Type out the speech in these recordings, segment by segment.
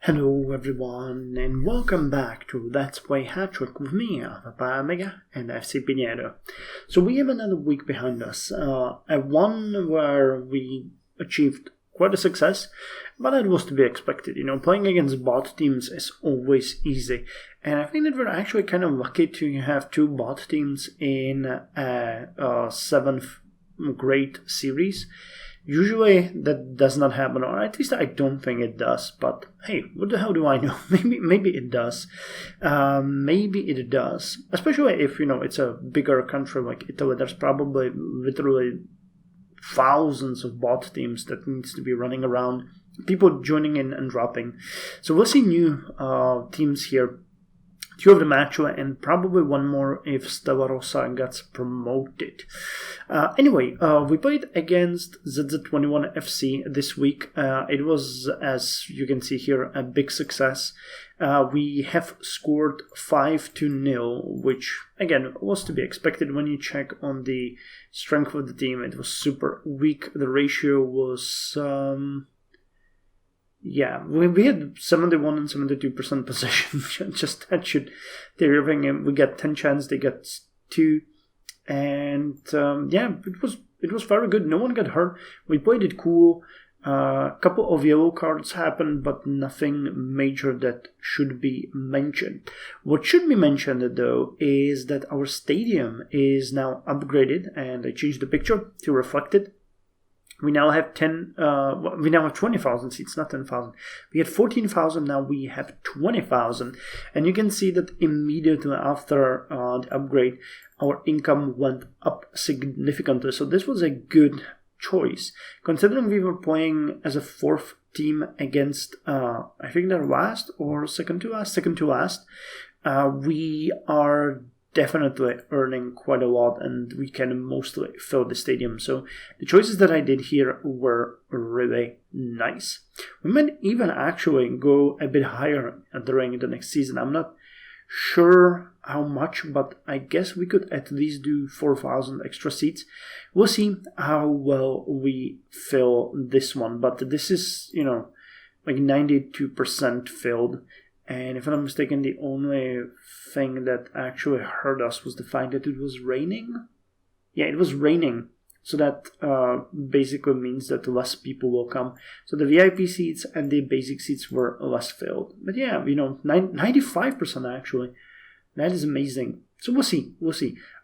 Hello everyone, and welcome back to Let's Play Hattrick with me, Papa Mega and FC Pigneto. So we have another week behind us, a one where we achieved quite a success, but it was to be expected. Playing against bot teams is always easy, and I think that we're actually kind of lucky to have two bot teams in a 7th grade series. Usually that does not happen, or at least I don't think it does, but hey, what the hell do I know? Maybe it does. Maybe it does. Especially if, it's a bigger country like Italy. There's probably literally thousands of bot teams that needs to be running around, people joining in and dropping. So we'll see new teams here. Two of them actually, and probably one more if Stella Rossa gets promoted. Anyway, we played against ZZ21 FC this week. It was, as you can see here, a big success. We have scored 5-0, which, again, was to be expected when you check on the strength of the team. It was super weak. The ratio was... we had 71 and 72% possession. Just that should tell everything. We get 10 chances, they get 2, and it was very good. No one got hurt. We played it cool. A couple of yellow cards happened, but nothing major that should be mentioned. What should be mentioned though is that our stadium is now upgraded, and I changed the picture to reflect it. We now have 20,000 seats, not 10,000. We had 14,000, now we have 20,000. And you can see that immediately after the upgrade, our income went up significantly. So this was a good choice. Considering we were playing as a 4th team against, I think they're last or second to last, we are definitely earning quite a lot, and we can mostly fill the stadium. So the choices that I did here were really nice. We might even actually go a bit higher during the next season. I'm not sure how much, but I guess we could at least do 4,000 extra seats. We'll see how well we fill this one, but this is, like 92% filled. And if I'm not mistaken, the only thing that actually hurt us was the fact that it was raining. Yeah, it was raining. So that basically means that less people will come. So the VIP seats and the basic seats were less filled. But yeah, 95% actually. That is amazing. So we'll see.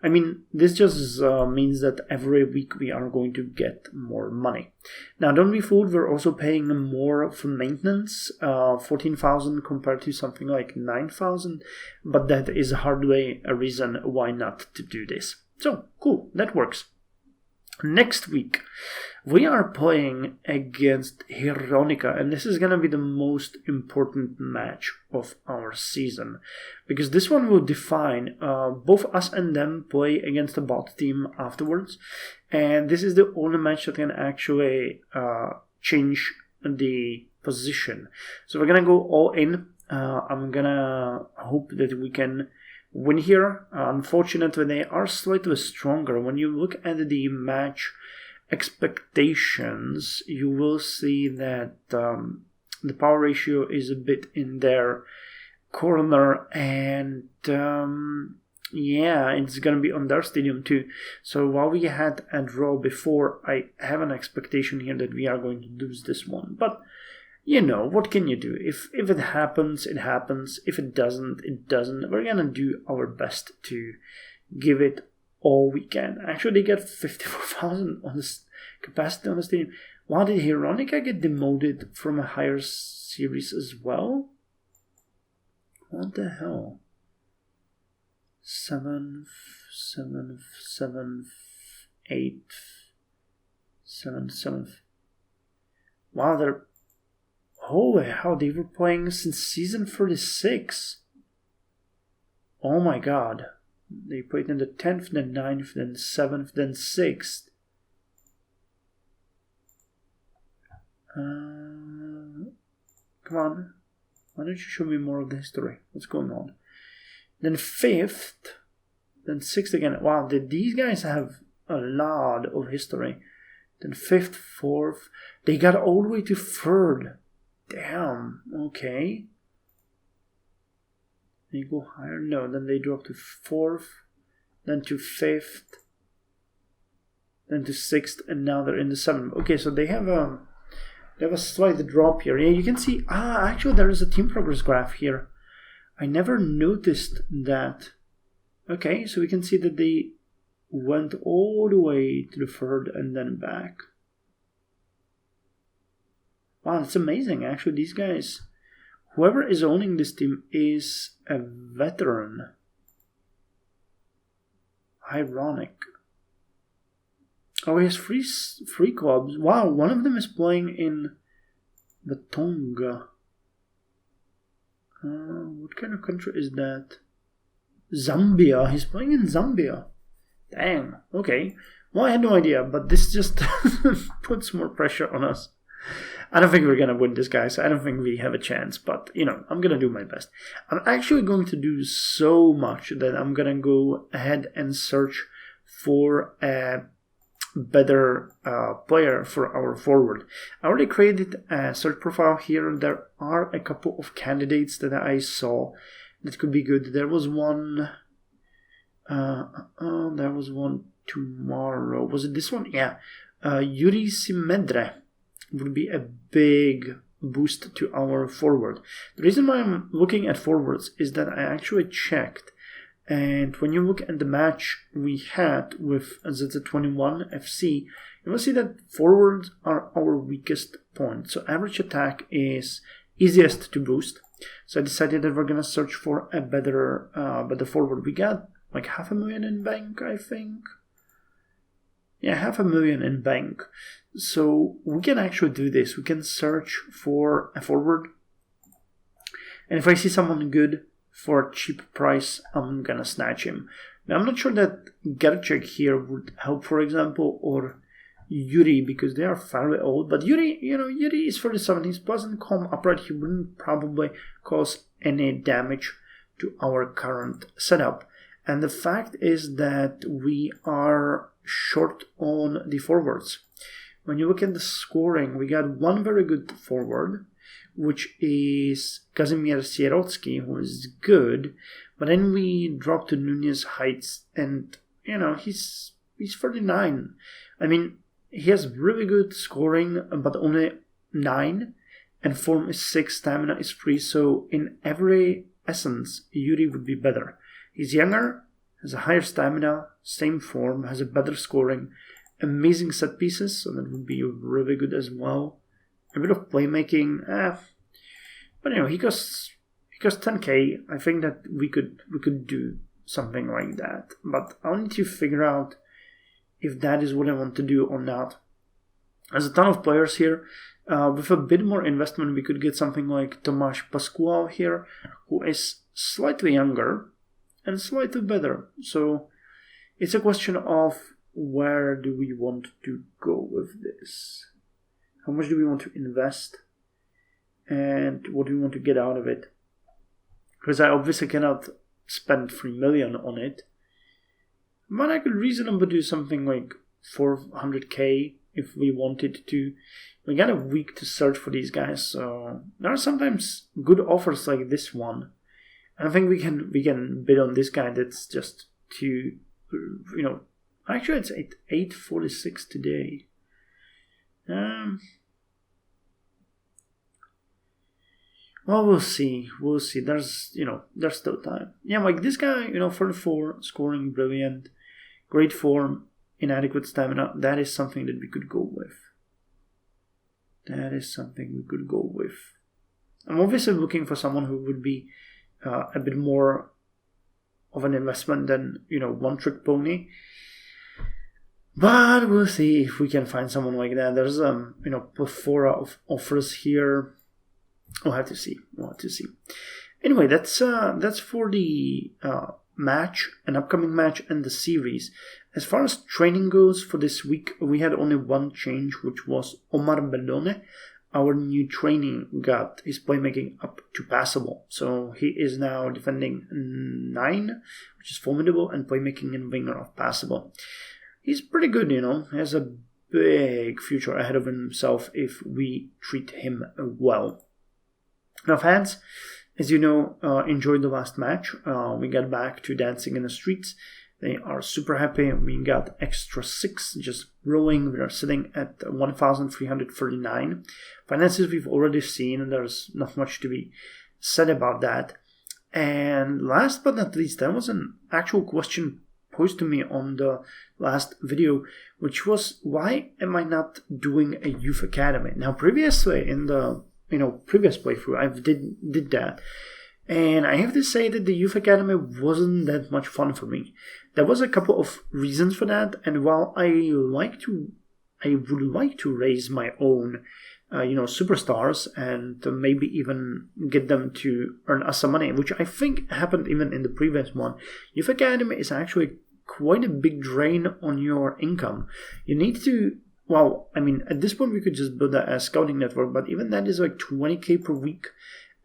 I mean, this just means that every week we are going to get more money. Now, don't be fooled, we're also paying more for maintenance, 14,000 compared to something like 9,000, but that is hardly a reason why not to do this. So, cool, that works. Next week, we are playing against Veronica, and this is going to be the most important match of our season, because this one will define both us and them play against a bot team afterwards, and this is the only match that can actually change the position. So we're going to go all in. I'm going to hope that we can win here. Unfortunately, they are slightly stronger. When you look at the match expectations, you will see that the power ratio is a bit in their corner, and it's gonna be on their stadium too. So while we had a draw before, I have an expectation here that we are going to lose this one, but what can you do? If it happens, it happens. If it doesn't, it doesn't. We're gonna do our best to give it all we can. Actually, they get 54,000 on the capacity on the stadium. Why did Veronica get demoted from a higher series as well? What the hell? 7th, 8th, 7th. Wow, they're... Holy hell, they were playing since season 36. Oh my god. They played in the 10th, then 9th, then 7th, then 6th. Come on. Why don't you show me more of the history? What's going on? Then 5th, then 6th again. Wow, these guys have a lot of history. Then 5th, 4th. They got all the way to 3rd. Damn, okay. They go higher? No, then they drop to 4th, then to 5th, then to 6th, and now they're in the 7th. Okay, so they have a slight drop here. Yeah, you can see, actually there is a team progress graph here. I never noticed that. Okay, so we can see that they went all the way to the 3rd and then back. Wow, that's amazing. Actually, these guys, whoever is owning this team is a veteran. Ironic. Oh, he has free clubs. Wow, one of them is playing in the Tonga. What kind of country is that? Zambia. He's playing in Zambia. Dang. Okay. Well, I had no idea, but this just puts more pressure on us. I don't think we're going to win this, guys. I don't think we have a chance, but, I'm going to do my best. I'm actually going to do so much that I'm going to go ahead and search for a better player for our forward. I already created a search profile here. There are a couple of candidates that I saw that could be good. There was one tomorrow. Was it this one? Yeah. Yuri Simedre would be a big boost to our forward. The reason why I'm looking at forwards is that I actually checked, and when you look at the match we had with ZZ21 FC, you will see that forwards are our weakest point. So average attack is easiest to boost. So I decided that we're gonna search for a better forward. We got like 500,000 in bank, I think. Yeah, 500,000 in bank. So we can actually do this. We can search for a forward. And if I see someone good for a cheap price, I'm gonna snatch him. Now, I'm not sure that Gerchek here would help, for example, or Yuri, because they are fairly old. But Yuri, Yuri is 37. He's pleasant, calm, upright. He wouldn't probably cause any damage to our current setup. And the fact is that we are short on the forwards. When you look at the scoring, we got one very good forward, which is Kazimierz Sierotsky, who is good. But then we drop to Nunez Heights, and, he's 39. I mean, he has really good scoring, but only 9. And form is 6, stamina is 3. So in every essence, Yuri would be better. He's younger, has a higher stamina, same form, has a better scoring, amazing set pieces, so that would be really good as well. A bit of playmaking, but he costs 10k. I think that we could do something like that, but I'll need to figure out if that is what I want to do or not. There's a ton of players here. With a bit more investment, we could get something like Tomáš Pascual here, who is slightly younger and slightly better. So it's a question of where do we want to go with this? How much do we want to invest? And what do we want to get out of it? Because I obviously cannot spend 3 million on it. But I could reasonably do something like 400k if we wanted to. We got a week to search for these guys, so there are sometimes good offers like this one. And I think we can bid on this guy. That's just to, actually it's 846 today. Well, we'll see. There's still time. Yeah, like this guy, 44, scoring brilliant, great form, inadequate stamina. That is something that we could go with. I'm obviously looking for someone who would be a bit more of an investment than, one trick pony. But we'll see if we can find someone like that. There's plethora of offers here. We'll have to see. Anyway, that's for the match, an upcoming match, and the series. As far as training goes for this week, we had only one change, which was Omar Bellone. Our new training got his playmaking up to passable. So he is now defending 9, which is formidable, and playmaking and winger of passable. He's pretty good, He has a big future ahead of himself if we treat him well. Now, fans, as you know, enjoyed the last match. We got back to dancing in the streets. They are super happy. We got extra 6 just growing. We are sitting at 1,339. Finances we've already seen, and there's not much to be said about that. And last but not least, there was an actual question posed to me on the last video, which was, why am I not doing a youth academy? Now, previously in the previous playthrough, I did that. And I have to say that the Youth Academy wasn't that much fun for me. There was a couple of reasons for that, and while I would like to raise my own, superstars and maybe even get them to earn us some money, which I think happened even in the previous one. Youth Academy is actually quite a big drain on your income. You need to, at this point we could just build a scouting network, but even that is like 20k per week.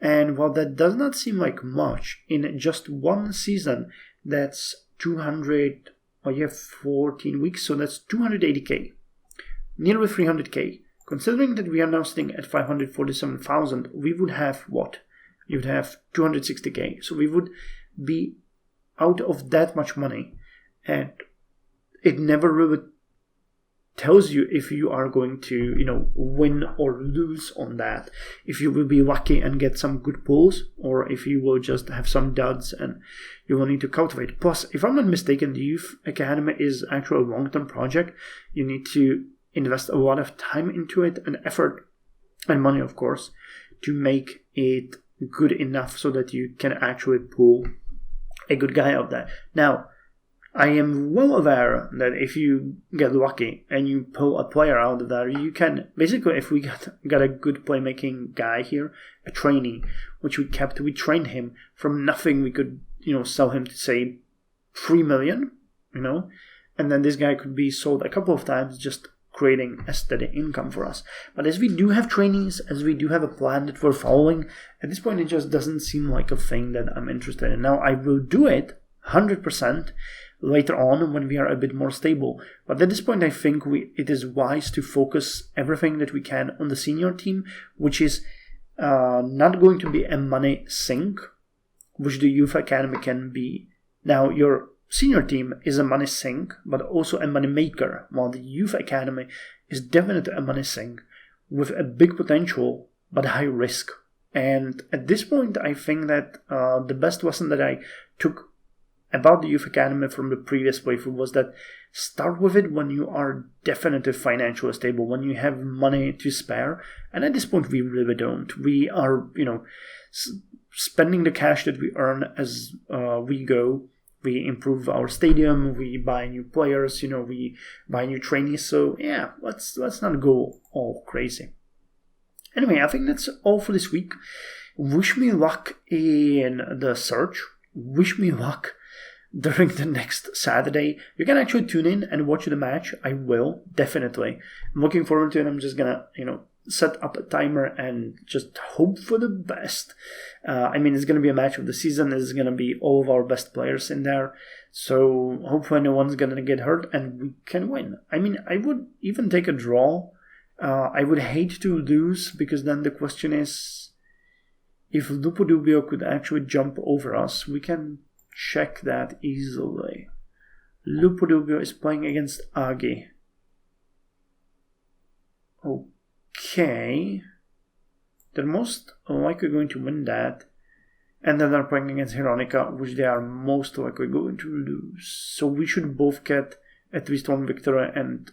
And while that does not seem like much, in just one season, that's 14 weeks, so that's 280k, nearly 300k. Considering that we are now sitting at 547,000, we would have what? You would have 260k. So we would be out of that much money, and it never really tells you if you are going to, win or lose on that. If you will be lucky and get some good pulls, or if you will just have some duds and you will need to cultivate. Plus, if I'm not mistaken, the Youth Academy is actually a long-term project. You need to invest a lot of time into it and effort and money, of course, to make it good enough so that you can actually pull a good guy out there. Now, I am well aware that if you get lucky and you pull a player out of there, you can, basically, if we got a good playmaking guy here, a trainee, which we trained him from nothing, we could, sell him to, say, 3 million, and then this guy could be sold a couple of times, just creating a steady income for us. But as we do have trainees, as we do have a plan that we're following, at this point it just doesn't seem like a thing that I'm interested in. Now, I will do it 100% later on when we are a bit more stable. But at this point, I think it is wise to focus everything that we can on the senior team, which is not going to be a money sink, which the Youth Academy can be. Now, your senior team is a money sink, but also a money maker, while the Youth Academy is definitely a money sink with a big potential, but high risk. And at this point, I think that the best lesson that I took about the Youth Academy from the previous playthrough was that start with it when you are definitely financially stable, when you have money to spare. And at this point, we really don't. We are, spending the cash that we earn as we go. We improve our stadium, we buy new players, we buy new trainees. So yeah, let's not go all crazy. Anyway, I think that's all for this week. Wish me luck in the search. Wish me luck during the next Saturday. You can actually tune in and watch the match. I will, definitely. I'm looking forward to it. I'm just gonna, set up a timer and just hope for the best. It's gonna be a match of the season. There's gonna be all of our best players in there. So hopefully no one's gonna get hurt and we can win. I would even take a draw. I would hate to lose, because then the question is, if Lupo Dubio could actually jump over us, we can check that easily. Lupo Dubio is playing against Agi. Okay. They're most likely going to win that. And then they're playing against Hironica, which they are most likely going to lose. So we should both get at least one victory and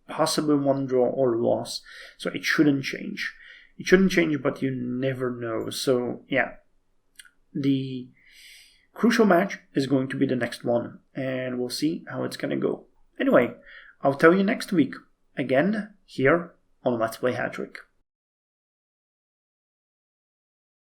possibly one draw or loss. So it shouldn't change. It shouldn't change, but you never know. So yeah. The crucial match is going to be the next one, and we'll see how it's going to go. Anyway, I'll tell you next week, again, here on Let's Play Hattrick.